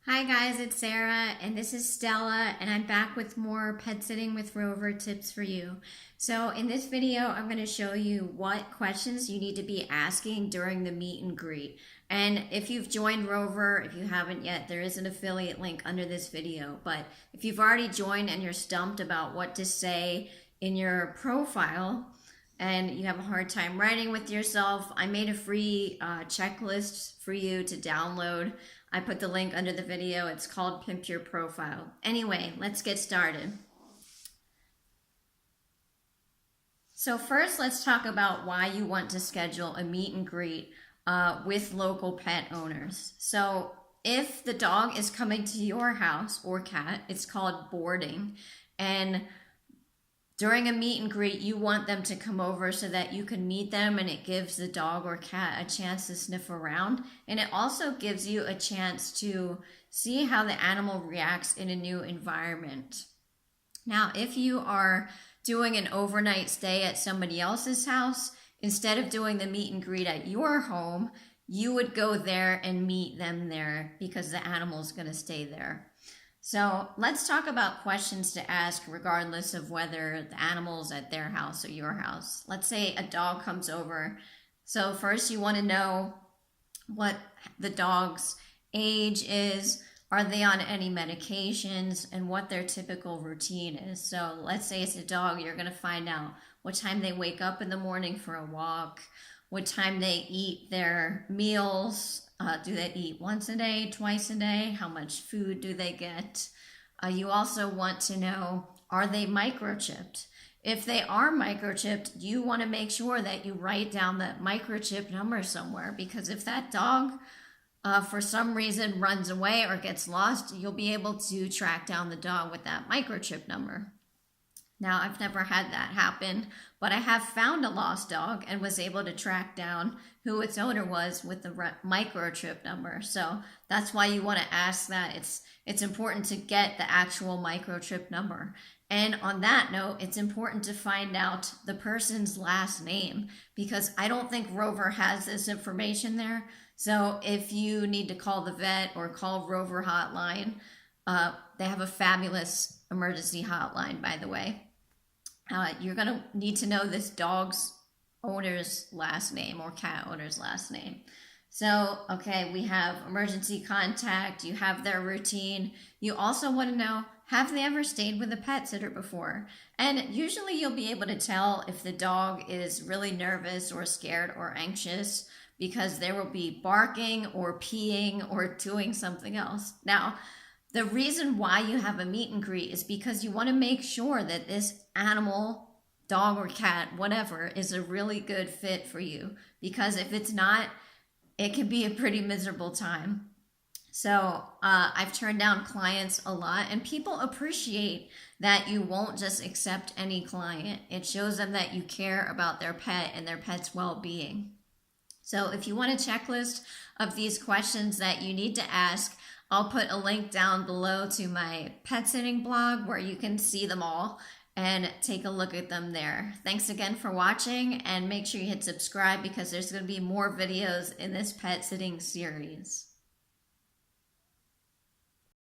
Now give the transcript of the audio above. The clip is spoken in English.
Hi guys, it's Sarah and this is Stella and I'm back with more pet sitting with Rover tips for you. So in this video, I'm going to show you what questions you need to be asking during the meet and greet. And if you've joined Rover, if you haven't yet, there is an affiliate link under this video. But if you've already joined and you're stumped about what to say in your profile, and you have a hard time writing with yourself, I made a free checklist for you to download. I put the link under the video. It's called Pimp Your Profile. Anyway, let's get started. So first, let's talk about why you want to schedule a meet and greet with local pet owners. So if the dog is coming to your house or cat, it's called boarding. And during a meet and greet, you want them to come over so that you can meet them, and it gives the dog or cat a chance to sniff around. And it also gives you a chance to see how the animal reacts in a new environment. Now, if you are doing an overnight stay at somebody else's house, instead of doing the meet and greet at your home, you would go there and meet them there because the animal's going to stay there. So let's talk about questions to ask regardless of whether the animal's at their house or your house. Let's say a dog comes over. So first you want to know what the dog's age is, are they on any medications, and what their typical routine is. So let's say it's a dog, you're going to find out what time they wake up in the morning for a walk, what time they eat their meals. Do they eat once a day, twice a day? How much food do they get? You also want to know, are they microchipped? If they are microchipped, you want to make sure that you write down that microchip number somewhere, because if that dog for some reason runs away or gets lost, you'll be able to track down the dog with that microchip number. Now, I've never had that happen, but I have found a lost dog and was able to track down who its owner was with the microchip number. So that's why you want to ask that. It's important to get the actual microchip number. And on that note, it's important to find out the person's last name, because I don't think Rover has this information there. So if you need to call the vet or call Rover hotline, they have a fabulous emergency hotline, by the way. You're going to need to know this dog's owner's last name or cat owner's last name. So, okay, we have emergency contact, you have their routine. You also want to know, have they ever stayed with a pet sitter before? And usually you'll be able to tell if the dog is really nervous or scared or anxious, because they will be barking or peeing or doing something else. Now, the reason why you have a meet and greet is because you want to make sure that this animal, dog or cat, whatever, is a really good fit for you. Because if it's not, it can be a pretty miserable time. So I've turned down clients a lot, and people appreciate that you won't just accept any client. It shows them that you care about their pet and their pet's well-being. So if you want a checklist of these questions that you need to ask, I'll put a link down below to my pet sitting blog where you can see them all and take a look at them there. Thanks again for watching, and make sure you hit subscribe because there's going to be more videos in this pet sitting series.